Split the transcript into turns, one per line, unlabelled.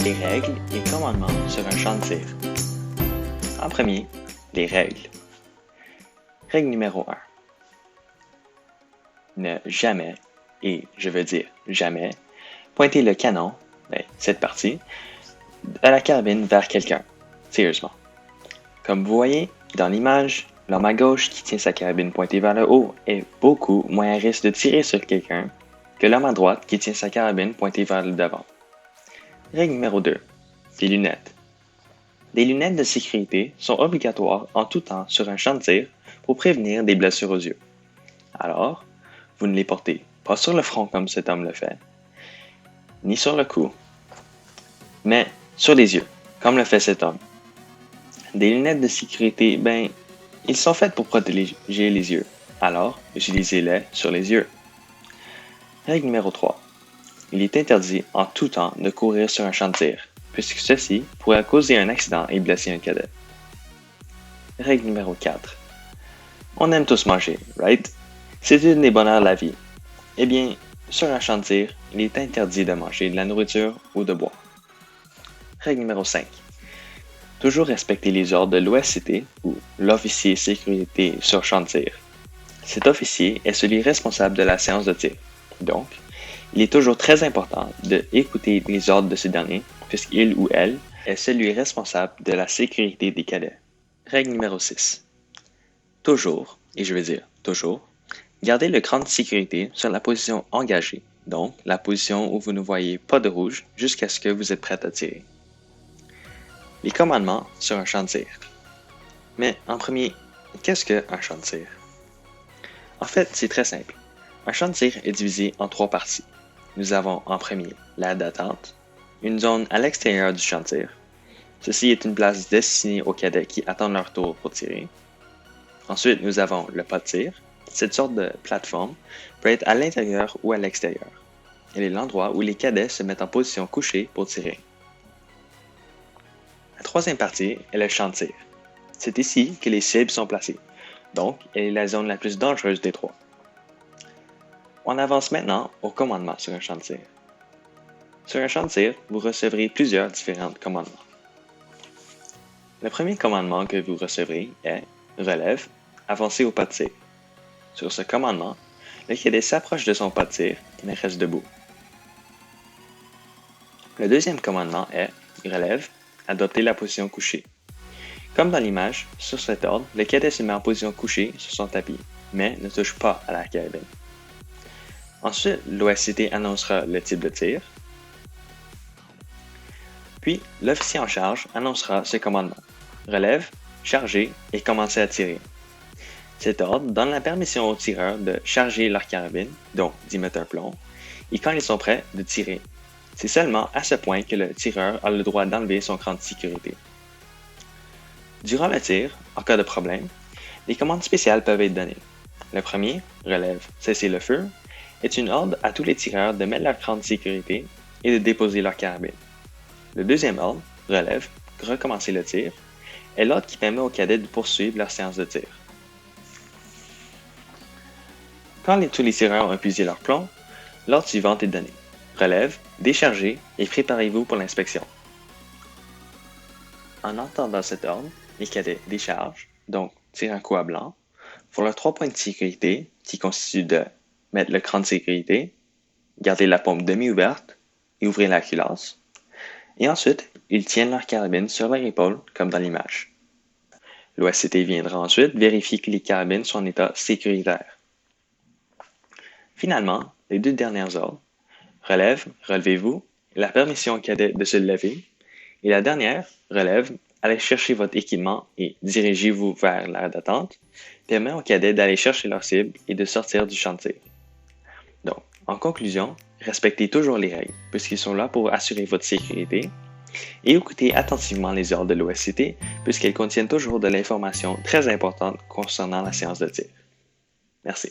les règles et commandements sur un champ de tir. En premier, les règles. Règle numéro 1. Ne jamais, et je veux dire jamais, pointer le canon, cette partie, à la carabine vers quelqu'un, sérieusement. Comme vous voyez, dans l'image, l'homme à gauche qui tient sa carabine pointée vers le haut est beaucoup moins à risque de tirer sur quelqu'un que l'homme à droite qui tient sa carabine pointée vers le devant. Règle numéro 2. Des lunettes. Des lunettes de sécurité sont obligatoires en tout temps sur un champ de tir pour prévenir des blessures aux yeux. Alors, vous ne les portez pas sur le front comme cet homme le fait, ni sur le cou, mais sur les yeux, comme le fait cet homme. Des lunettes de sécurité, ils sont faites pour protéger les yeux, alors utilisez-les sur les yeux. Règle numéro 3. Il est interdit en tout temps de courir sur un champ de tir, puisque ceci pourrait causer un accident et blesser un cadet. Règle numéro 4. On aime tous manger, right? C'est une des bonheurs de la vie. Eh bien, sur un champ de tir, il est interdit de manger de la nourriture ou de boire. Règle numéro 5. Toujours respecter les ordres de l'OSCT ou l'officier sécurité sur champ de tir. Cet officier est celui responsable de la séance de tir. Donc, il est toujours très important d'écouter les ordres de ce dernier, puisqu'il ou elle est celui responsable de la sécurité des cadets. Règle numéro 6. Toujours, et je veux dire toujours, gardez le cran de sécurité sur la position engagée, donc la position où vous ne voyez pas de rouge jusqu'à ce que vous êtes prêt à tirer. Les commandements sur un champ de tir. Mais en premier, qu'est-ce qu'un champ de tir? En fait, c'est très simple. Un champ de tir est divisé en 3 parties. Nous avons en premier l'aire d'attente, une zone à l'extérieur du champ de tir. Ceci est une place destinée aux cadets qui attendent leur tour pour tirer. Ensuite, nous avons le pas de tir. Cette sorte de plateforme peut être à l'intérieur ou à l'extérieur. Elle est l'endroit où les cadets se mettent en position couchée pour tirer. La troisième partie est le champ de tir. C'est ici que les cibles sont placées. Donc, elle est la zone la plus dangereuse des 3. On avance maintenant au commandement sur un champ de tir. Sur un champ de tir, vous recevrez plusieurs différents commandements. Le premier commandement que vous recevrez est « Relève, avancez au pas de tir ». Sur ce commandement, le cadet s'approche de son pas de tir, mais reste debout. Le deuxième commandement est « Relève, adoptez la position couchée ». Comme dans l'image, sur cet ordre, le cadet se met en position couchée sur son tapis, mais ne touche pas à la carabine. Ensuite, l'OSCT annoncera le type de tir. Puis, l'officier en charge annoncera ce commandement. Relève, charger et commencer à tirer. Cet ordre donne la permission aux tireurs de charger leur carabine, donc d'y mettre un plomb, et quand ils sont prêts, de tirer. C'est seulement à ce point que le tireur a le droit d'enlever son cran de sécurité. Durant le tir, en cas de problème, des commandes spéciales peuvent être données. Le premier, relève, cesser le feu, est une ordre à tous les tireurs de mettre leur cran de sécurité et de déposer leur carabine. Le deuxième ordre, relève, recommencer le tir, est l'ordre qui permet aux cadets de poursuivre leur séance de tir. Quand tous les tireurs ont épuisé leur plomb, l'ordre suivant est donné. Relève, déchargez et préparez-vous pour l'inspection. En entendant cet ordre, les cadets déchargent, donc tirent un coup à blanc, font leurs 3 points de sécurité qui constituent de mettre le cran de sécurité, garder la pompe demi-ouverte et ouvrir la culasse. Et ensuite, ils tiennent leur carabine sur leur épaule comme dans l'image. L'OSCT viendra ensuite vérifier que les carabines sont en état sécuritaire. Finalement, les 2 dernières ordres, relève, relevez-vous, la permission au cadet de se lever, et la dernière, relève, allez chercher votre équipement et dirigez-vous vers l'aire d'attente, permet aux cadets d'aller chercher leur cible et de sortir du champ de tir. Donc, en conclusion, respectez toujours les règles, puisqu'ils sont là pour assurer votre sécurité, et écoutez attentivement les ordres de l'OSCT, puisqu'elles contiennent toujours de l'information très importante concernant la séance de tir. Merci.